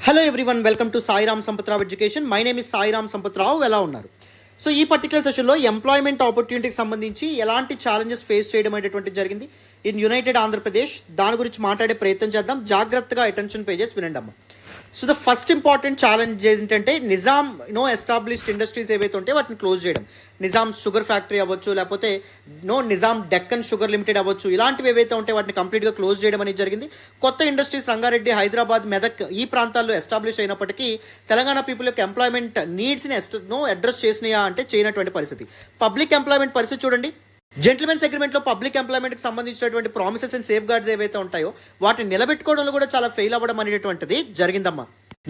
Hello everyone, welcome to Sairam Sampath Rao education. My name is Sairam Sampath Rao. ఎలా ఉన్నారు? So ఈ పర్టికులర్ సెషన్లో ఎంప్లాయ్మెంట్ ఆపర్చునిటీకి సంబంధించి ఎలాంటి ఛాలెంజెస్ ఫేస్ చేయడం అనేటువంటి జరిగింది ఇన్ యునైటెడ్ ఆంధ్రప్రదేశ్, దాని గురించి మాట్లాడే ప్రయత్నం చేద్దాం. జాగ్రత్తగా అటెన్షన్ పేజెస్ వినండి అమ్మ. So the first important challenge ఏంటంటే నిజాం ఎస్టాబ్లిష్డ్ ఇండస్ట్రీస్ ఏవైతే ఉంటే వాటిని క్లోజ్ చేయడం. నిజాం షుగర్ ఫ్యాక్టరీ అవ్వచ్చు, లేకపోతే నిజాం డెక్కన్ షుగర్ లిమిటెడ్ అవ్వచ్చు, ఇలాంటివి ఏవైతే ఉంటే వాటిని కంప్లీట్గా క్లోజ్ చేయడం అనేది జరిగింది. కొత్త ఇండస్ట్రీస్ రంగారెడ్డి, హైదరాబాద్, మెదక్ ఈ ప్రాంతాల్లో ఎస్టాబ్లిష్ అయినప్పటికీ తెలంగాణ పీపుల్ యొక్క ఎంప్లాయ్మెంట్ నీడ్స్ని అడ్రస్ చేసినాయా అంటే చేయనటువంటి పరిస్థితి. పబ్లిక్ ఎంప్లాయ్మెంట్ పరిస్థితి చూడండి. జెంటిల్మెన్స్ అగ్రిమెంట్లో పబ్లిక్ ఎంప్లాయ్మెంట్కి సంబంధించినటువంటి ప్రామిసెస్ అండ్ సేఫ్ గార్డ్స్ ఏవైతే ఉంటాయో వాటిని నిలబెట్టుకోవడంలో కూడా చాలా ఫెయిల్ అవ్వడం అనేటువంటిది జరిగిందమ్మా.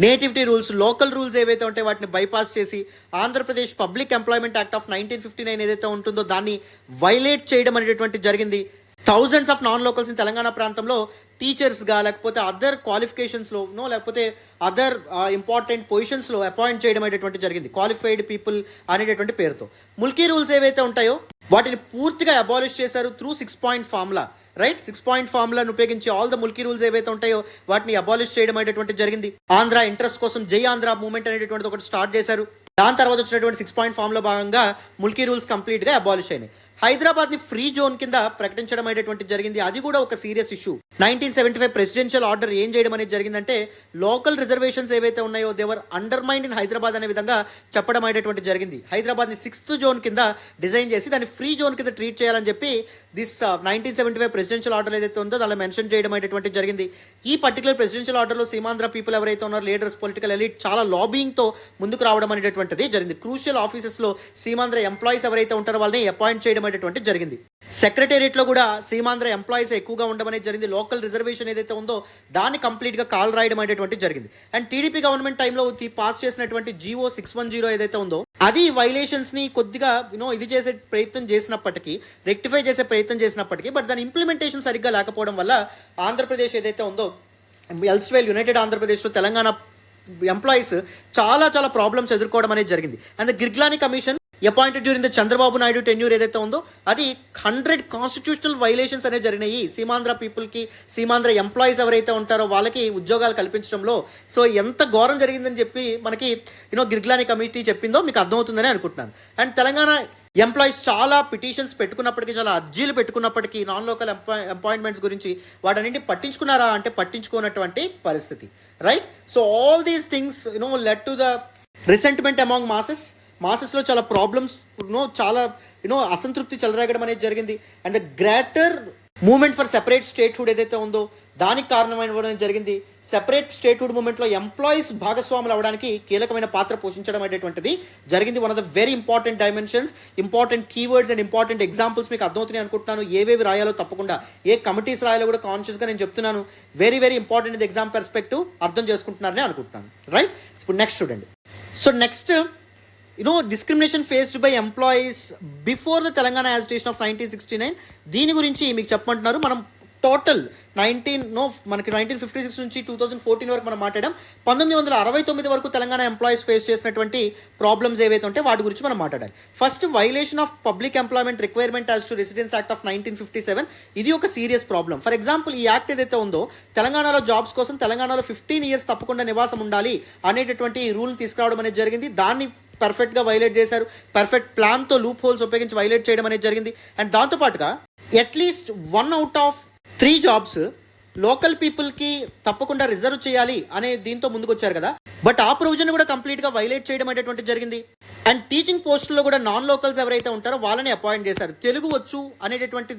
నేటివిటీ రూల్స్, లోకల్ రూల్స్ ఏవైతే ఉంటాయో వాటిని బైపాస్ చేసి Andhra Pradesh public employment act of 1959 ఏదైతే ఉంటుందో దాన్ని వైలేట్ చేయడం అనేటువంటి జరిగింది. థౌజండ్స్ ఆఫ్ నాన్ లోకల్స్ని తెలంగాణ ప్రాంతంలో టీచర్స్గా, లేకపోతే అదర్ క్వాలిఫికేషన్స్లో, లేకపోతే అదర్ ఇంపార్టెంట్ పొజిషన్స్లో అపాయింట్ చేయడం అనేటువంటి జరిగింది, క్వాలిఫైడ్ పీపుల్ అనేటటువంటి పేరుతో. ముల్కీ రూల్స్ ఏవైతే ఉంటాయో వాటిని పూర్తిగా అబాలిష్ చేశారు through 6 point formula. Right, 6 point ఫార్ములాను ఉపయోగించి ఆల్ ద ముల్కీ రూల్స్ ఏవైతే ఉంటాయో వాటిని అబాలిష్ చేయడం అనేటువంటి జరిగింది. ఆంధ్ర ఇంట్రెస్ట్ కోసం జై ఆంధ్ర మూవ్మెంట్ అనేటువంటిది ఒకటి స్టార్ట్ చేశారు. దాని తర్వాత వచ్చినటువంటి 6 పాయింట్ ఫామ్లో భాగంగా ముల్కీ రూల్స్ కంప్లీట్గా అబాలిష్ అయినాయి. హైదరాబాద్ని ఫ్రీ జోన్ కింద ప్రకటించడం అనేటువంటి జరిగింది. అది కూడా ఒక సీరియస్ ఇష్యూ. 1975 ప్రెసిడెన్షియల్ ఆర్డర్ ఏం చేయడం అనేది జరిగిందంటే లోకల్ రిజర్వేషన్స్ ఏవైతే ఉన్నాయో దేవర్ అండర్మైన్డ్ ఇన్ హైదరాబాద్ అనే విధంగా చెప్పడం అనేటువంటి జరిగింది. హైదరాబాద్ని 6th జోన్ కింద డిజైన్ చేసి దాన్ని ఫ్రీ జోన్ కింద ట్రీట్ చేయాలని చెప్పి దిస్ 1975 ప్రెసిడెన్షియల్ ఆర్డర్ ఏదైతే ఉందో దానిలో మెన్షన్ చేయడం అనేటువంటి జరిగింది. ఈ పర్టికులర్ ప్రెసిడెన్షియల్ ఆర్డర్లో సీమాంధ్ర పీపుల్ ఎవరైతే ఉన్నారో, లీడర్స్, పొలిటికల్ ఎలిట్ చాలా లాబింగ్తో ముందుకు రావడం అనేటువంటిది జరిగింది. క్రూషియల్ ఆఫీసెస్లో సీమాంధ్ర ఎంప్లాయీస్ ఎవరైతే ఉంటారో వాళ్ళని అపాయింట్ చేయడం అనేటువంటి జరిగింది. సెక్రటేరియట్లో కూడా సీమాంధ్ర ఎంప్లాయీస్ ఎక్కువగా ఉండడం అనేది జరిగింది. లోకల్ రిజర్వేషన్ ఏదైతే ఉందో దాన్ని కంప్లీట్గా కాల్ రాయడం అనేటువంటి జరిగింది. అండ్ టీడీపీ గవర్నమెంట్ టైంలో పాస్ చేసినటువంటి GO 610 ఏదైతే ఉందో అది వైలేషన్స్ని కొద్దిగా ఇది చేసే ప్రయత్నం చేసినప్పటికీ, రెక్టిఫై చేసే ప్రయత్నం చేసినప్పటికీ, బట్ దాని ఇంప్లిమెంటేషన్ సరిగ్గా లేకపోవడం వల్ల ఆంధ్రప్రదేశ్ ఏదైతే ఉందో ఎల్స్వేల్ యునైటెడ్ ఆంధ్రప్రదేశ్లో తెలంగాణ ఎంప్లాయీస్ చాలా ప్రాబ్లమ్స్ ఎదుర్కోవడం అనేది జరిగింది. అండ్ the Girglani commission appointed during the Chandrababu Naidu tenure ఏదైతే ఉందో అది 100 కాన్స్టిట్యూషనల్ వైలేషన్స్ అనేవి జరిగినాయి సీమాంధ్ర పీపుల్కి. సీమాంధ్ర ఎంప్లాయీస్ ఎవరైతే ఉంటారో వాళ్ళకి ఉద్యోగాలు కల్పించడంలో సో ఎంత ఘోరం జరిగిందని చెప్పి మనకి గిర్గ్లానీ కమిటీ చెప్పిందో మీకు అర్థమవుతుందని అనుకుంటున్నాను. అండ్ తెలంగాణ ఎంప్లాయీస్ చాలా పిటిషన్స్ పెట్టుకున్నప్పటికీ, చాలా అర్జీలు పెట్టుకున్నప్పటికీ నాన్ లోకల్ అపాయింట్మెంట్స్ గురించి వాటన్నింటిని పట్టించుకున్నారా అంటే పట్టించుకున్నటువంటి పరిస్థితి. Right, so all these things led to the resentment among మాసెస్లో చాలా ప్రాబ్లమ్స్, చాలా అసంతృప్తి చెలరేగడం అనేది జరిగింది. అండ్ ద గ్రేటర్ మూవ్మెంట్ ఫర్ సెపరేట్ స్టేట్హుడ్ ఏదైతే ఉందో దానికి కారణమైన జరిగింది. సెపరేట్ స్టేట్హుడ్ మూవ్మెంట్లో ఎంప్లాయీస్ భాగస్వాములు అవడానికి కీలకమైన పాత్ర పోషించడం అనేటువంటిది జరిగింది. One of the very important dimensions, important keywords and important examples మీకు అర్థమవుతున్నాయి అనుకుంటున్నాను. ఏవేవి రాయాలో తప్పకుండా, ఏ కమిటీస్ రాయాలో కూడా కాన్షియస్గా నేను చెప్తున్నాను. వెరీ ఇంపార్టెంట్ ఎగ్జామ్ పర్స్పెక్టివ్ అర్థం చేసుకుంటున్నారని అనుకుంటున్నాను. రైట్, ఇప్పుడు నెక్స్ట్ చూడండి. So next discrimination faced by employees before the Telangana agitation of 1969 దీని గురించి మీకు చెప్పమంటున్నారు. మనం టోటల్ మనకి 1956 నుంచి 2014 వరకు మనం మాట్లాడాం. 1969 వరకు తెలంగాణ ఎంప్లాయీస్ ఫేస్ చేసినటువంటి ప్రాబ్లమ్స్ ఏవైతే ఉంటే వాటి గురించి మనం మాట్లాడాలి. First, violation of public employment requirement as to residence act of 1957. ఇది ఒక సీరియస్ ప్రాబ్లం. ఫర్ ఎగ్జాంపుల్, ఈ యాక్ట్ ఏదైతే ఉందో తెలంగాణలో జాబ్స్ కోసం తెలంగాణలో 15 years తప్పకుండా నివాసం ఉండాలి అనేటటువంటి రూల్ తీసుకురావడం అనేది జరిగింది. దాన్ని పర్ఫెక్ట్గా వైలేట్ చేశారు. పర్ఫెక్ట్ ప్లాన్తో లూప్ హోల్స్ ఉపయోగించి వైలేట్ చేయడం అనేది జరిగింది. అండ్ దాంతోపాటుగా at least 1 out of 3 jobs local పీపుల్కి తప్పకుండా రిజర్వ్ చేయాలి అనే దీంతో ముందుకు వచ్చారు కదా, బట్ ఆ ప్రొవిజన్ కూడా కంప్లీట్గా వైలేట్ చేయడం అనేటువంటి జరిగింది. అండ్ టీచింగ్ పోస్టుల్లో కూడా నాన్ లోకల్స్ ఎవరైతే ఉంటారో వాళ్ళని అపాయింట్ చేశారు. తెలుగు వచ్చు అనేటటువంటి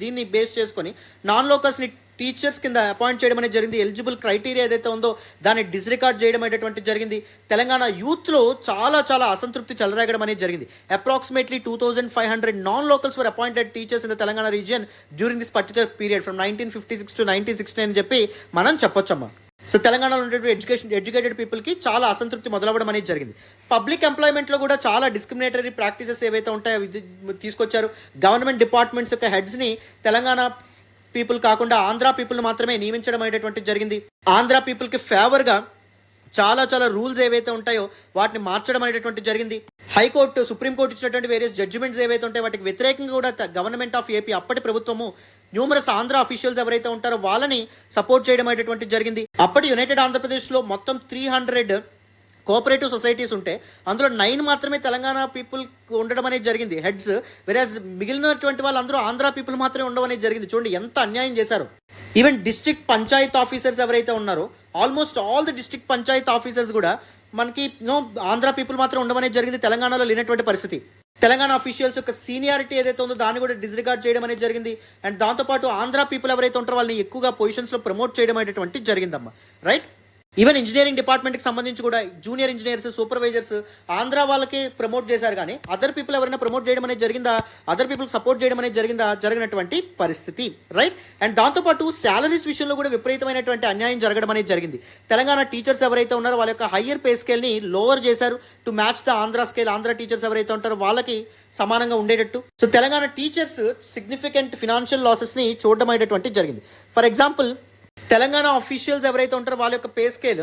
దీన్ని బేస్ చేసుకొని నాన్ లోకల్స్ని టీచర్స్ కింద అపాయింట్ చేయడం అనేది జరిగింది. ఎలిజిబుల్ క్రైటీరియా ఏదైతే ఉందో దాన్ని డిస్రికార్డ్ చేయడం అనేటువంటి జరిగింది. తెలంగాణ యూత్లో చాలా అసంతృప్తి చెలరేగడం అనేది జరిగింది. Approximately 2500 non locals were appointed teachers in the Telangana region during this particular period from 1956 to 1969 అని చెప్పి మనం చెప్పొచ్చమ్మా. సో తెలంగాణలో ఉన్నటువంటి ఎడ్యుకేటెడ్ పీపుల్కి చాలా అసంతృప్తి మొదలవ్వడం అనేది జరిగింది. పబ్లిక్ ఎంప్లాయ్మెంట్లో కూడా చాలా డిస్క్రిమినేటరీ ప్రాక్టీసెస్ ఏవైతే ఉంటాయో తీసుకొచ్చారు. గవర్నమెంట్ డిపార్ట్మెంట్స్ యొక్క హెడ్స్ని తెలంగాణ పీపుల్ కాకుండా ఆంధ్ర పీపుల్ మాత్రమే నియమించడం అనేటువంటి జరిగింది. ఆంధ్ర పీపుల్కి ఫేవర్గా చాలా రూల్స్ ఏవైతే ఉంటాయో వాటిని మార్చడం అనేటువంటి జరిగింది. హైకోర్టు, సుప్రీంకోర్టు ఇచ్చినటువంటి వేరియస్ జడ్జిమెంట్స్ ఏవైతే ఉంటాయో వాటికి వ్యతిరేకంగా కూడా గవర్నమెంట్ ఆఫ్ ఏపీ అప్పటి ప్రభుత్వము న్యూమరస్ ఆంధ్ర అఫీషియల్స్ ఎవరైతే ఉంటారో వాళ్ళని సపోర్ట్ చేయడం అనేటువంటిది జరిగింది. అప్పటి యునైటెడ్ ఆంధ్రప్రదేశ్లో మొత్తం 300 కోఆపరేటివ్ సొసైటీస్ ఉంటే అందులో 9 మాత్రమే తెలంగాణ పీపుల్ ఉండడం అనేది జరిగింది హెడ్స్, వెరాజ్ మిగిలినటువంటి వాళ్ళందరూ ఆంధ్ర పీపుల్ మాత్రమే ఉండడం అనేది జరిగింది. చూడండి ఎంత అన్యాయం చేశారు. ఈవెన్ డిస్ట్రిక్ట్ పంచాయత్ ఆఫీసర్స్ ఎవరైతే ఉన్నారో almost all the district Panchayat officers కూడా మనకి ఆంధ్ర పీపుల్ మాత్రం ఉండడం అనేది జరిగింది. తెలంగాణలో లేనటువంటి పరిస్థితి. తెలంగాణ అఫీషియల్స్ యొక్క సీనియారిటీ ఏదైతే ఉందో దాన్ని కూడా డిస్రిగార్డ్ చేయడం అనేది జరిగింది. అండ్ దాంతోపాటు ఆంధ్ర పీపుల్ ఎవరైతే ఉంటారో వాళ్ళని ఎక్కువగా పొజిషన్స్లో ప్రమోట్ చేయడం అనేటువంటి జరిగిందమ్మా. రైట్. ఈవెన్ ఇంజనీరింగ్ డిపార్ట్మెంట్కి సంబంధించి కూడా జూనియర్ ఇంజనీర్స్, సూపర్వైజర్స్ ఆంధ్ర వాళ్ళకి ప్రమోట్ చేశారు, కానీ అదర్ పీపుల్ ఎవరైనా ప్రమోట్ చేయడం అనేది జరిగిందా, అదర్ పీపుల్కి సపోర్ట్ చేయడం అనేది జరిగిందా, జరిగినటువంటి పరిస్థితి. రైట్. అండ్ దాంతోపాటు శాలరీస్ విషయంలో కూడా విపరీతమైనటువంటి అన్యాయం జరగడం అనేది జరిగింది. తెలంగాణ టీచర్స్ ఎవరైతే ఉన్నారో వాళ్ళ యొక్క హయ్యర్ పే స్కేల్ని లోవర్ చేశారు to match the Andhra scale. Andhra teachers ఎవరైతే ఉంటారో వాళ్ళకి సమానంగా ఉండేటట్టు. So Telangana teachers significant financial లాసెస్ని చూడడం అనేటువంటి జరిగింది. ఫర్ ఎగ్జాంపుల్ తెలంగాణ అఫీషియల్స్ ఎవరైతే ఉంటారో వాళ్ళ యొక్క పే స్కేల్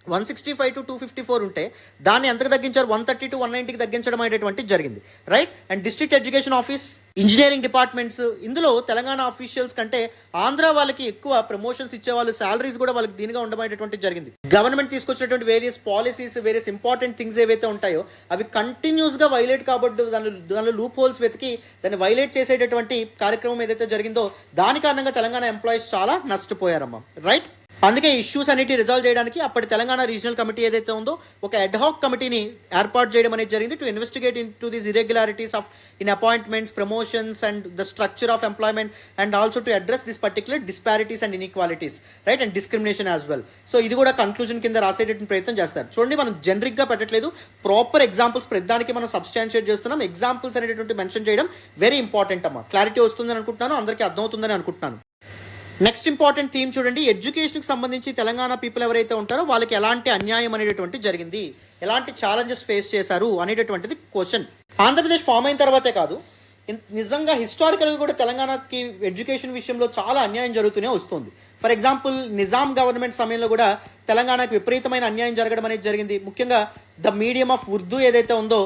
165 to 254 ఉంటే దాన్ని ఎంతకు తగ్గించారు, 130 to 190కి తగ్గించడం అనేటువంటి జరిగింది. Right. And district education office, engineering departments, ఇందులో తెలంగాణ అఫీషియల్స్ కంటే ఆంధ్ర వాళ్ళకి ఎక్కువ ప్రమోషన్స్ ఇచ్చేవాళ్ళు, శాలరీస్ కూడా వాళ్ళకి దీనిగా ఉండబడేటువంటి జరిగింది. గవర్నమెంట్ తీసుకొచ్చినటువంటి various policies, various important things ఏవైతే ఉంటాయో అవి కంటిన్యూస్గా వైలేట్ కాబట్టి దానిలో లూప్ హోల్స్ వెతికి దాన్ని వైలేట్ చేసేటటువంటి కార్యక్రమం ఏదైతే జరిగిందో దాని కారణంగా తెలంగాణ ఎంప్లాయీస్ చాలా నష్టపోయారమ్మా. రైట్. అందుకే ఇష్యూస్ అన్నిటి రిజాల్వ్ చేయడానికి అప్పటి తెలంగాణ రీజనల్ కమిటీ ఏదైతే ఉందో ఒక అడ్హాక్ కమిటీని ఏర్పాటు చేయడం అనేది జరిగింది to investigate in to these irregularities of in appointments, promotions and the structure of employment and also to address this particular disparities and inequalities. Right. And discrimination as well. So ఇది కూడా conclusion కింద రాసేటటువంటి ప్రయత్నం చేస్తారు. చూడండి, మనం జనరిక్గా పెట్టట్లేదు, proper examples ప్రతిదానికి మనం సబ్స్టాన్షియేట్ చేస్తున్నాం. ఎగ్జాంపుల్స్ అనేటువంటి మెన్షన్ చేయడం వెరీ ఇంపార్టెంట్ అమ్మా. క్లారిటీ వస్తుందని అనుకుంటున్నాను, అందరికీ అర్థమవుతుందని అనుకుంటున్నాను. నెక్స్ట్ ఇంపార్టెంట్ థీమ్ చూడండి, ఎడ్యుకేషన్కి సంబంధించి తెలంగాణ పీపుల్ ఎవరైతే ఉంటారో వాళ్ళకి ఎలాంటి అన్యాయం అనేటటువంటి జరిగింది, ఎలాంటి ఛాలెంజెస్ ఫేస్ చేశారు అనేటటువంటిది క్వశ్చన్. ఆంధ్రప్రదేశ్ ఫామ్ అయిన తర్వాతే కాదు, నిజంగా హిస్టారికల్గా కూడా తెలంగాణకి ఎడ్యుకేషన్ విషయంలో చాలా అన్యాయం జరుగుతూనే వస్తుంది. ఫర్ ఎగ్జాంపుల్ నిజాం గవర్నమెంట్ సమయంలో కూడా తెలంగాణకు విపరీతమైన అన్యాయం జరగడం అనేది జరిగింది. ముఖ్యంగా ద మీడియం ఆఫ్ ఉర్దూ ఏదైతే ఉందో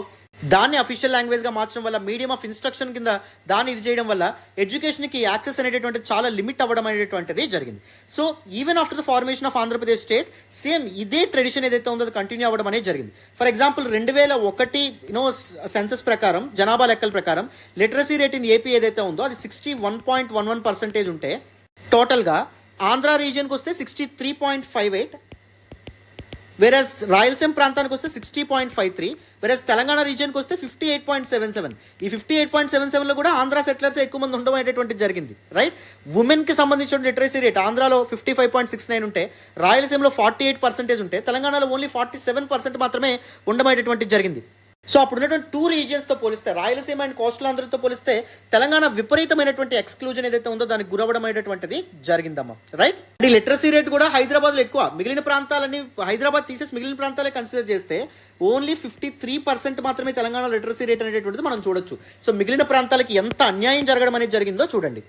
దాన్ని అఫీషియల్ లాంగ్వేజ్గా మార్చడం వల్ల, మీడియం ఆఫ్ ఇన్స్ట్రక్షన్ కింద దాన్ని ఇది చేయడం వల్ల ఎడ్యుకేషన్కి యాక్సెస్ అనేటటువంటిది చాలా లిమిట్ అవ్వడం అనేటువంటిది జరిగింది. So even after the formation of Andhra Pradesh state same ఇదే ట్రెడిషన్ ఏదైతే ఉందో అది కంటిన్యూ అవ్వడం అనేది జరిగింది. ఫర్ ఎగ్జాంపుల్ 2001 సెన్సస్ ప్రకారం, జనాభా లెక్కల ప్రకారం లిటరసీ రేట్ ఇన్ ఏపీ ఏదైతే ఉందో అది 61.11% ఉంటే టోటల్గా ఆంధ్ర రీజియన్కి వస్తే 63.58, వెరస్ రాయలసీమ ప్రాంతానికి వస్తే 60.53, వెరస్ తెలంగాణ రీజియన్కి వస్తే 58.77. ఈ 58.77లో కూడా ఆంధ్ర సెటిలర్స్ ఎక్కువ మంది ఉండడం అనేటువంటి జరిగింది. రైట్. ఉమెన్కి సంబంధించిన లిటరసీ రేట్ ఆంధ్రాలో 55.69 ఉంటే రాయలసీమలో 48% ఉంటే తెలంగాణలో ఓన్లీ 47% మాత్రమే ఉండమనేటువంటి జరిగింది. సో అప్పుడు ఉన్నటువంటి 2 రీజియన్స్తో పోలిస్తే, రాయలసీమ అండ్ కోస్టల్ ఆంధ్రతో పోలిస్తే తెలంగాణ విపరీతమైనటువంటి ఎక్స్క్లూజన్ ఏదైతే ఉందో దానికి గురవడం అనేటువంటిది జరిగిందమ్మా. రైట్. ఈ లిటరసీ రేట్ కూడా హైదరాబాద్లో ఎక్కువ, మిగిలిన ప్రాంతాలని హైదరాబాద్ తీసేసి మిగిలిన ప్రాంతాలే కన్సిడర్ చేస్తే ఓన్లీ 53% మాత్రమే తెలంగాణ లిటరసీ రేట్ అనేటువంటిది మనం చూడొచ్చు. సో మిగిలిన ప్రాంతాలకి ఎంత అన్యాయం జరగడం అనేది జరిగిందో చూడండి.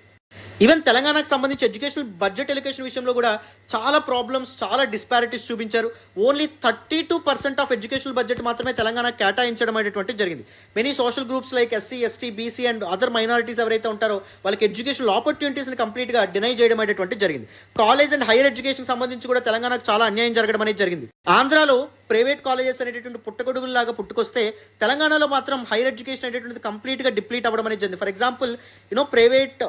ఈవెన్ తెలంగాణకు సంబంధించి ఎడ్యుకేషనల్ బడ్జెట్ ఎలికేషన్ విషయంలో కూడా చాలా ప్రాబ్లమ్స్, చాలా డిస్పారిటీస్ చూపించారు. ఓన్లీ 32% ఆఫ్ ఎడ్యుకేషనల్ బడ్జెట్ మాత్రమే తెలంగాణ కేటాయించడం అనేటువంటి జరిగింది. Many social groups like SC, ST, BC and other minorities ఎవరైతే ఉంటారో వాళ్ళకి ఎడ్యుకేషనల్ ఆపర్చునిటీస్ని కంప్లీట్గా డినై చేయడం అనేటువంటి జరిగింది. కాలేజ్ అండ్ హైయర్ ఎడ్యుకేషన్ సంబంధించి కూడా తెలంగాణకు చాలా అన్యాయం జరగడం అనేది జరిగింది. ఆంధ్రాలో ప్రైవేట్ కాలేజెస్ అనేటటువంటి పుట్టగొడుగుల్లాగా పుట్టుకొస్తే తెలంగాణలో మాత్రం హైయర్ ఎడ్యుకేషన్ అనేటువంటిది కంప్లీట్గా డిప్లీట్ అవ్వడం అనేది జరిగింది. ఫర్ ఎగ్జాంపుల్ ప్రైవేట్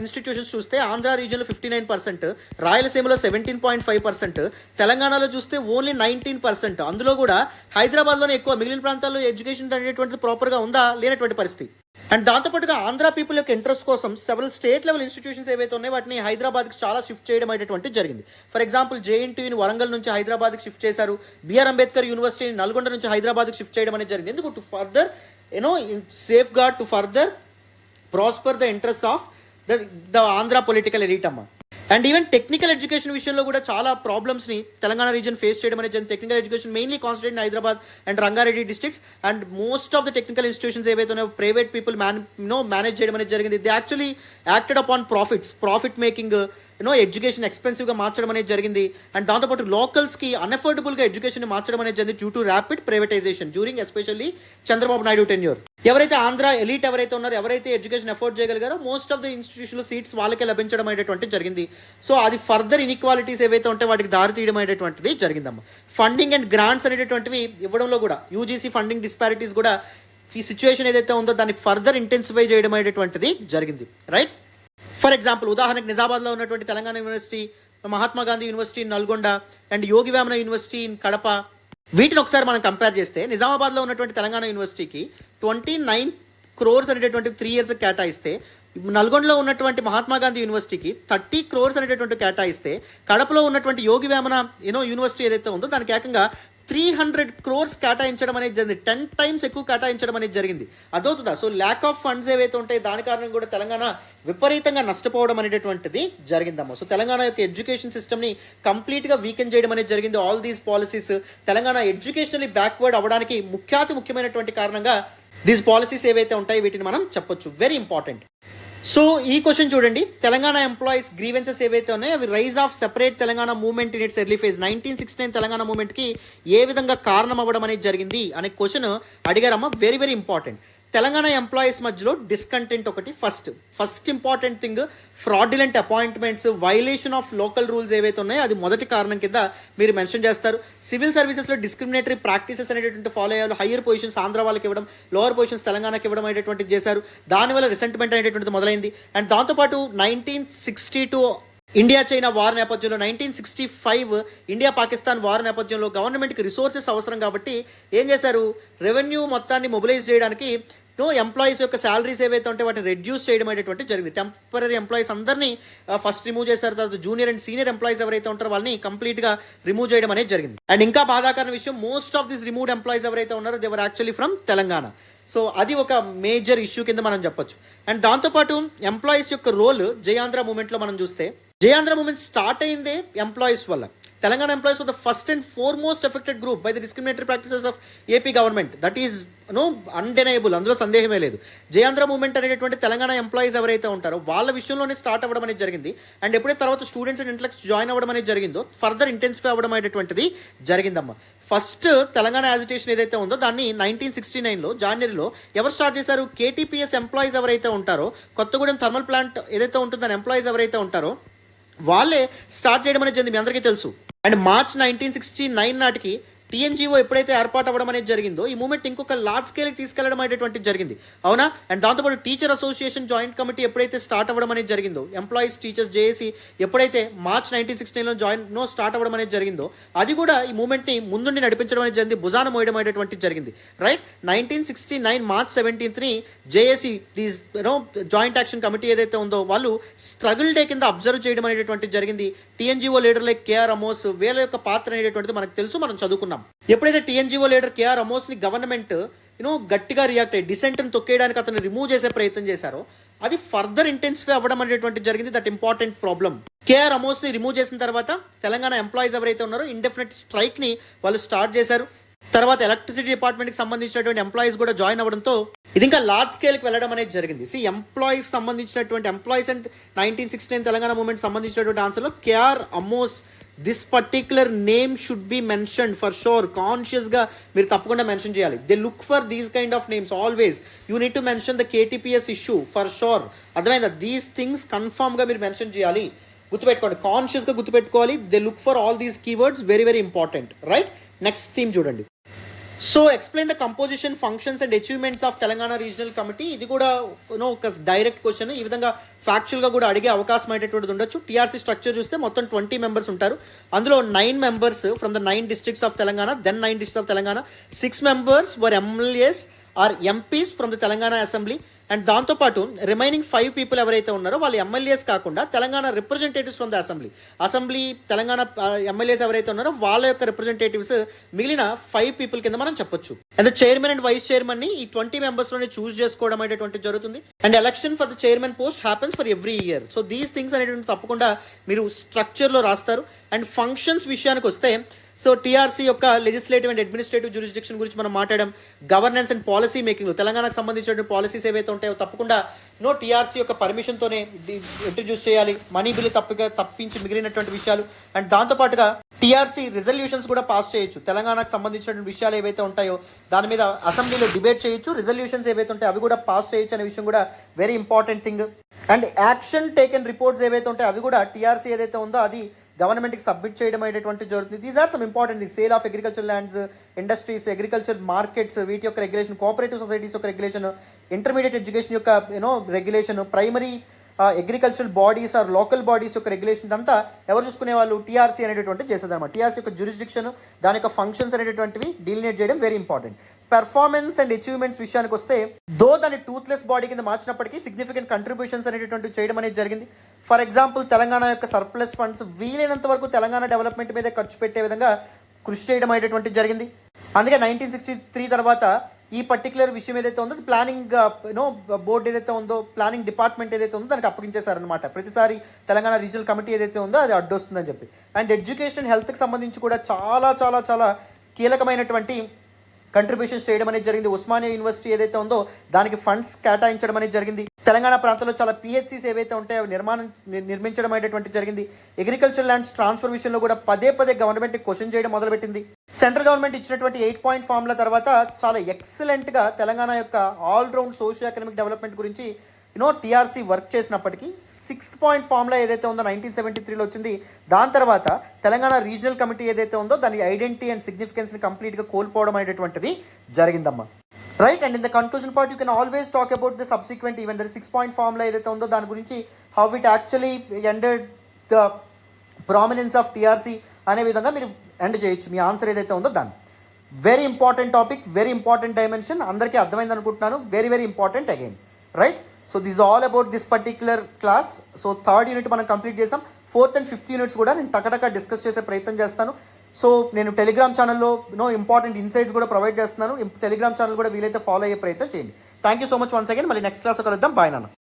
ఇన్స్టిట్యూషన్స్ చూస్తే ఆంధ్ర రీజియన్లో 59%, రాయలసీమలో 17.5%, తెలంగాణలో చూస్తే ఓన్లీ 19%. అందులో కూడా హైదరాబాద్లోనే ఎక్కువ, మిగిలిన ప్రాంతాల్లో ఎడ్యుకేషన్ అనేటువంటిది ప్రాపర్గా ఉందా, లేనటువంటి పరిస్థితి. అండ్ దాంతోపాటుగా ఆంధ్ర పీపుల్ యొక్క ఇంట్రెస్ట్ కోసం సెవెరల్ స్టేట్ లెవెల్ ఇన్స్టిట్యూషన్స్ ఏవైతే ఉన్నాయో వాటిని హైదరాబాద్కి చాలా షిఫ్ట్ చేయడం అనేటువంటి జరిగింది. ఫర్ ఎగ్జాంపుల్ జేఎన్టీయూని వరంగల్ నుంచి హైదరాబాద్కి షిఫ్ట్ చేశారు. బిఆర్ అంబేద్కర్ యూనివర్సిటీని నల్గొండ నుంచి హైదరాబాద్కి షిఫ్ట్ చేయడం అనేది జరిగింది. ఎందుకు? To further safeguard, to further prosper the interest of the Andhra political elite అమ్మ. అండ్ ఈవెన్ టెక్నికల్ ఎడ్యుకేషన్ విషయంలో కూడా చాలా ప్రాబ్లమ్స్ని తెలంగాణ రీజన్ ఫేస్ చేయడం అనేది జరిగింది. Technical education mainly concentrate in Hyderabad and Rangareddy districts. And most of the technical institutions ఏవైతే ఉన్నాయో ప్రైవేట్ పీపుల్ మేనేజ్ చేయడం అనేది జరిగింది. They actually acted upon profit making, education ఎక్స్పెన్సివ్గా మార్చడం అనేది జరిగింది. అండ్ దాంతోపాటు లోకల్స్కి అన్అఫోర్డబుల్గా ఎడ్యుకేషన్ మార్చడం అనేది జరిగింది due to rapid privatization during especially Chandrababu Naidu tenure. ఎవరైతే ఆంధ్ర ఎలీట్ ఎవరైతే ఉన్నారో, ఎవరైతే ఎడ్యుకేషన్ అఫోర్డ్ చేయగలిగారో మోస్ట్ ఆఫ్ ద ఇన్స్టిట్యూషన్లో సీట్స్ వాళ్ళకే లభించడం అనేటువంటిది జరిగింది. సో అది ఫర్దర్ ఇన్ఈక్వాలిటీస్ ఏవైతే ఉంటాయో వాటికి దారి తీయడం అనేటువంటిది జరిగిందమ్మా. ఫండింగ్ అండ్ గ్రాంట్స్ అనేటువంటివి ఇవ్వడంలో కూడా యూజీసీ ఫండింగ్ డిస్పారిటీస్ కూడా ఈ సిచ్యువేషన్ ఏదైతే ఉందో దాన్ని ఫర్దర్ ఇంటెన్సిఫై చేయడం అనేటువంటిది జరిగింది. రైట్, ఫర్ ఎగ్జాంపుల్ ఉదాహరణకు నిజామాబాద్లో ఉన్నటువంటి Telangana university, Mahatma Gandhi university in Nalgonda and Yogi Vemana university in Kadapa, వీటిని ఒకసారి మనం కంపేర్ చేస్తే నిజామాబాద్లో ఉన్నటువంటి తెలంగాణ యూనివర్సిటీకి 29 crores అనేటటువంటి 3 years కేటాయిస్తే, నల్గొండలో ఉన్నటువంటి మహాత్మా గాంధీ యూనివర్సిటీకి 30 crores అనేటటువంటి కేటాయిస్తే, కడపలో ఉన్నటువంటి యోగి వేమన యూనివర్సిటీ ఏదైతే ఉందో దానికి ఏకంగా 300 crores కేటాయించడం అనేది జరిగింది. 10 times ఎక్కువ కేటాయించడం అనేది జరిగింది. అదవుతుందా? సో ల్యాక్ ఆఫ్ ఫండ్స్ ఏవైతే ఉంటాయి దాని కారణంగా కూడా తెలంగాణ విపరీతంగా నష్టపోవడం అనేటటువంటిది జరిగిందమ్మా. సో తెలంగాణ యొక్క ఎడ్యుకేషన్ సిస్టమ్ని కంప్లీట్గా వీకెన్ చేయడం అనేది జరిగింది. All these policies Telangana educationally backward అవ్వడానికి ముఖ్యమైనటువంటి కారణంగా దీస్ పాలసీస్ ఏవైతే ఉంటాయి వీటిని మనం చెప్పొచ్చు. Very important. సో ఈ క్వశ్చన్ చూడండి, తెలంగాణ ఎంప్లాయీస్ గ్రీవెన్సెస్ ఏవైతే ఉన్నాయో అవి rise of separate Telangana movement in its early phase 1969 Telangana మూవ్మెంట్కి ఏ విధంగా కారణం అవ్వడం అనేది జరిగింది అనే క్వశ్చన్ అడిగారమ్మా. Very very important. Telangana employees మధ్యలో డిస్కంటెంట్ ఒకటి first important thing. Fraudulent appointments, violation of local rules ఏవైతే ఉన్నాయో అది మొదటి కారణం కింద మీరు మెన్షన్ చేస్తారు. సివిల్ సర్వీసెస్లో డిస్క్రిమినేటరీ ప్రాక్టీసెస్ అనేటువంటి ఫాలో అయ్యారు. హయ్యర్ పొజిషన్స్ ఆంధ్ర వాళ్ళకి ఇవ్వడం, లోవర్ పొజిషన్స్ తెలంగాణకి ఇవ్వడం అనేటువంటిది చేశారు. దానివల్ల రిసెంట్మెంట్ అనేటువంటిది మొదలైంది. అండ్ దాంతోపాటు 1962 ఇండియా చైనా వార్ నేపథ్యంలో 1965 ఇండియా పాకిస్తాన్ వార్ నేపథ్యంలో గవర్నమెంట్కి రిసోర్సెస్ అవసరం కాబట్టి ఏం చేశారు, రెవెన్యూ మొత్తాన్ని మొబిలైజ్ చేయడానికి ఎంప్లాయీస్ యొక్క శాలరీస్ ఏవైతే ఉంటే వాటిని రెడ్యూస్ చేయడం అనేటువంటి జరిగింది. టెంపరీ ఎంప్లాయీస్ అందరినీ ఫస్ట్ రిమూవ్ చేశారు. తర్వాత జూనియర్ అండ్ సీనియర్ ఎంప్లాయీస్ ఎవరైతే ఉంటారో వాళ్ళని కంప్లీట్గా రిమూవ్ చేయడం అనేది జరిగింది. అండ్ ఇంకా బాధాకరమైన విషయం, most of this removed employees ఎవరైతే ఉన్నారో they were actually from Telangana. So అది ఒక మేజర్ ఇష్యూ కింద మనం చెప్పొచ్చు. అండ్ దాంతోపాటు ఎంప్లాయీస్ యొక్క రోల్ జయాంధ్ర మూవ్మెంట్లో మనం చూస్తే, జయాంధ్ర మూవ్మెంట్ స్టార్ట్ అయిందే ఎంప్లాయీస్ వల్ల. Telangana employees were the first and foremost affected group by the discriminatory practices of AP government. That is అన్డెనయబుల్, అందులో సందేహమే లేదు. జయాంధ్ర మూవ్మెంట్ అనేటువంటి తెలంగాణ ఎంప్లాయీస్ ఎవరైతే ఉంటారో వాళ్ళ విషయంలోనే స్టార్ట్ అవ్వడం అనేది జరిగింది. అండ్ ఎప్పుడైతే తర్వాత స్టూడెంట్స్ అండ్ ఇంటలెక్ట్స్ జాయిన్ అవ్వడం అనేది జరిగిందో ఫర్దర్ ఇంటెన్సిఫై అవ్వడం అనేటువంటిది జరిగిందమ్మా. ఫస్ట్ తెలంగాణ యాజిటేషన్ ఏదైతే ఉందో దాన్ని 1969లో జనవరిలో ఎవరు స్టార్ట్ చేశారు, కేటీపీఎస్ ఎంప్లాయీస్ ఎవరైతే ఉంటారో, కొత్తగూడెం థర్మల్ ప్లాంట్ ఏదైతే ఉంటుందో దాని ఎంప్లాయీస్ ఎవరైతే ఉంటారో వాళ్ళే స్టార్ట్ చేయడం అనేది జరిగింది, మీ అందరికీ తెలుసు. అండ్ మార్చ్ 1969 నాటికి టీఎన్జీఓ ఎప్పుడైతే ఏర్పాటు అవ్వడం అనేది జరిగిందో ఈ మూమెంట్ ఇంకొక లార్జ్ స్కేల్కి తీసుకెళ్లడం అనేటువంటిది జరిగింది, అవునా. అండ్ దాంతోపాటు టీచర్ అసోసియేషన్ జాయింట్ కమిటీ ఎప్పుడైతే స్టార్ట్ అవ్వడం అనేది జరిగిందో, ఎంప్లాయీస్ టీచర్స్ జేఏసీ ఎప్పుడైతే మార్చ్ 1969లో స్టార్ట్ అవ్వడం అనేది జరిగిందో అది కూడా ఈ మూమెంట్ని ముందుండి నడిపించడం అనేది జరిగింది, భుజాన మోయడం అనేటువంటిది జరిగింది. Right, 1969 March 17th JAC these joint action committee ఏదైతే ఉందో వాళ్ళు స్ట్రగుల్ డే కింద అబ్జర్వ్ చేయడం అనేటువంటిది జరిగింది. TNGO leader like KR Amos వీళ్ళ యొక్క పాత్ర అనేటువంటిది మనకు తెలుసు, మనం చదువుకున్నాం. ఎప్పుడైతే టీఎన్జీఓ లీడర్ కేఆర్ అమోస్ని గవర్నమెంట్ గట్టిగా రియాక్ట్ అయ్యి డిసెంట్ని తొక్కేయడానికి అతను రిమూవ్ చేసే ప్రయత్నం చేశారో అది ఫర్దర్ ఇంటెన్సిఫై అవ్వడం అనేటువంటి జరిగింది. That important problem. కేఆర్ అమోస్ని రిమూవ్ చేసిన తర్వాత తెలంగాణ ఎంప్లాయీస్ ఎవరైతే ఉన్నారో ఇండెఫినెట్ స్ట్రైక్ని వాళ్ళు స్టార్ట్ చేశారు. తర్వాత ఎలక్ట్రిసిటీ డిపార్ట్మెంట్కి సంబంధించినటువంటి ఎంప్లాయీస్ కూడా జాయిన్ అవ్వడంతో ఇది ఇంకా లార్జ్ స్కేల్కి వెళ్ళడం అనేది జరిగింది. ఎంప్లాయీస్ సంబంధించినటువంటి ఎంప్లాయీస్ అండ్ 1969 తెలంగాణ మూవ్మెంట్ సంబంధించినటువంటి ఆన్సర్లో KR Amos this particular name should be mentioned for sure. కాన్షియస్గా మీరు తప్పకుండా మెన్షన్ చేయాలి. They look for these kind of names always. You need to mention the KTPS issue for sure. అర్థమైందా? These things కన్ఫామ్గా మీరు mention చేయాలి, గుర్తుపెట్టుకోండి, కాన్షియస్గా గుర్తుపెట్టుకోవాలి. They look for all these keywords, very very important. Right, next theme చూడండి. So explain the composition, functions and achievements of Telangana regional committee. ఇది కూడా ఒక డైరెక్ట్ క్వశ్చన్, ఈ విధంగా ఫ్యాక్చువల్గా కూడా అడిగే అవకాశం అనేటువంటిది ఉండొచ్చు. టీఆర్సీ స్ట్రక్చర్ చూస్తే మొత్తం 20 members ఉంటారు. అందులో 9 members from the 9 districts of Telangana, then 9 districts of Telangana. 6 members were MLAs or MPs from the Telangana assembly and దాంతోపాటు రిమైనింగ్ 5 పీపుల్ ఎవరైతే ఉన్నారో వాళ్ళు ఎమ్మెల్యేస్ కాకుండా Telangana representatives from the assembly Telangana MLAs ఎవరైతే ఉన్నారో వాళ్ళ యొక్క రిప్రజెంటేటివ్స్ మిగిలిన 5 పీపుల్ కింద మనం చెప్పొచ్చు. And chairman and vice chairman ని ఈ 20 మెంబర్స్ లోనే చూస్ చేసుకోవడం అనేటువంటి జరుగుతుంది. And election for the chairman post happens for every year. So these things అనేటువంటి తప్పకుండా మీరు స్ట్రక్చర్లో రాస్తారు. అండ్ ఫంక్షన్స్ విషయానికి వస్తే సో టీఆర్సీ యొక్క లెజిస్లేటివ్ అండ్ అడ్మినిస్ట్రేటివ్ జ్యూరిస్డిక్షన్ గురించి మనం మాట్లాడడం, గవర్నెన్స్ అండ్ పాలసీ మేకింగ్ తెలంగాణకు సంబంధించిన పాలసీస్ ఏవైతే ఉంటాయో తప్పకుండా టీఆర్సీ యొక్క పర్మిషన్తోనే ఇంట్రడ్యూస్ చేయాలి. మనీ బిల్లు తప్పించి మిగిలినటువంటి విషయాలు. అండ్ దాంతోపాటుగా టీఆర్సీ రిజల్యూషన్స్ కూడా పాస్ చేయొచ్చు. తెలంగాణకు సంబంధించిన విషయాలు ఏవైతే ఉంటాయో దాని మీద అసెంబ్లీలో డిబేట్ చేయొచ్చు. రిజల్యూషన్స్ ఏవైతే ఉంటాయో అవి కూడా పాస్ చేయొచ్చు అనే విషయం కూడా very important thing. And action taken reports ఏవైతే ఉంటాయో అవి కూడా టీఆర్సీ ఏదైతే ఉందో అది గవర్నమెంట్కి సబ్మిట్ చేయడం అనేటువంటి జరుగుతుంది. These are some important things. Sale of agriculture lands, industries, agriculture markets వీటి యొక్క రెగ్యులేషన్, కోఆపరేటివ్ సొసైటీస్ యొక్క రెగ్యులేషన్, ఇంటర్మీడియట్ ఎడ్యుకేషన్ యొక్క regulation, primary agricultural bodies or local bodies యొక్క రెగ్యులేషన్ అంతా ఎవరు చూసుకునే వాళ్ళు టీఆర్సీ అనేటువంటి చేసేది అనమాట. టీఆర్సీ యొక్క జ్యూరిస్డిక్షన్, దాని యొక్క ఫంక్షన్స్ అనేటువంటివి డీలినేట్ చేయడం very important. Performance and achievements విషయానికి వస్తే దాన్ని టూత్లెస్ బాడీ కింద మార్చినప్పటికీ సిగ్నిఫికెంట్ కంట్రిబ్యూషన్స్ అనేటువంటివి చేయడం అనేది జరిగింది. ఫర్ ఎగ్జాంపుల్ తెలంగాణ యొక్క సర్ప్లస్ ఫండ్స్ వీలైనంత వరకు తెలంగాణ డెవలప్మెంట్ మీద ఖర్చు పెట్టే విధంగా కృషి చేయడం అనేటువంటిది జరిగింది. అందుకే 1963 తర్వాత ఈ పర్టికులర్ విషయం ఏదైతే ఉందో ప్లానింగ్ బోర్డు ఏదైతే ఉందో, ప్లానింగ్ డిపార్ట్మెంట్ ఏదైతే ఉందో దానికి అప్పగించేశారనమాట. ప్రతిసారి తెలంగాణ రీజనల్ కమిటీ ఏదైతే ఉందో అది అడ్డొస్తుందని చెప్పి. అండ్ ఎడ్యుకేషన్ అండ్ హెల్త్కి సంబంధించి కూడా చాలా చాలా చాలా కీలకమైనటువంటి కంట్రిబ్యూషన్స్ చేయడం అనేది జరిగింది. ఉస్మానియా యూనివర్సిటీ ఏదైతే ఉందో దానికి ఫండ్స్ కేటాయించడం అనేది జరిగింది. తెలంగాణ ప్రాంతంలో చాలా పిహెచ్సిస్ ఏవైతే ఉంటాయో నిర్మించడం అనేటువంటి జరిగింది. అగ్రికల్చర్ ల్యాండ్స్ ట్రాన్స్ఫర్ విషయంలో కూడా పదే గవర్నమెంట్ క్వశ్చన్ చేయడం మొదలుపెట్టింది. సెంట్రల్ గవర్నమెంట్ ఇచ్చినటువంటి 8 పాయింట్ ఫార్ములా తర్వాత చాలా ఎక్సలెంట్గా తెలంగాణ యొక్క ఆల్రౌండ్ సోషియో ఎకనామిక్ డెవలప్మెంట్ గురించి టీఆర్సీ వర్క్ చేసినప్పటికీ 6th పాయింట్ ఫార్ములా ఏదైతే ఉందో 1973లో వచ్చింది. దాని తర్వాత తెలంగాణ రీజనల్ కమిటీ ఏదైతే ఉందో దాని ఐడెంటిటీ అండ్ సిగ్నిఫికెన్స్ని కంప్లీట్గా కోల్పోవడం అనేటువంటిది జరిగిందమ్మా. Right. And in the conclusion part you can always talk about the subsequent event. 6 point formula ఏదైతే ఉందో దాని గురించి how it actually ended the prominence of TRC అనే విధంగా మీరు ఎండ్ చేయొచ్చు మీ ఆన్సర్ ఏదైతే ఉందో దాన్ని. Very important topic, very important dimension. అందరికీ అర్థమైంది అనుకుంటున్నాను. Very important again. Right. So this all about this particular class. So 3rd unit మనం కంప్లీట్ చేసాం. 4th and 5th యూనిట్స్ కూడా నేను టకటక డిస్కస్ చేసే ప్రయత్నం చేస్తాను. సో నేను టెలిగ్రామ్ ఛానల్లో ఇంపార్టెంట్ ఇన్సైట్స్ కూడా ప్రొవైడ్ చేస్తున్నాను. టెలిగ్రామ్ ఛానల్ కూడా వీలైతే ఫాలో అయ్యే ప్రయత్నం చేయండి. Thank you so much once again. మళ్ళీ నెక్స్ట్ క్లాస్లో కలుద్దాం. బాయ్ నాన్న.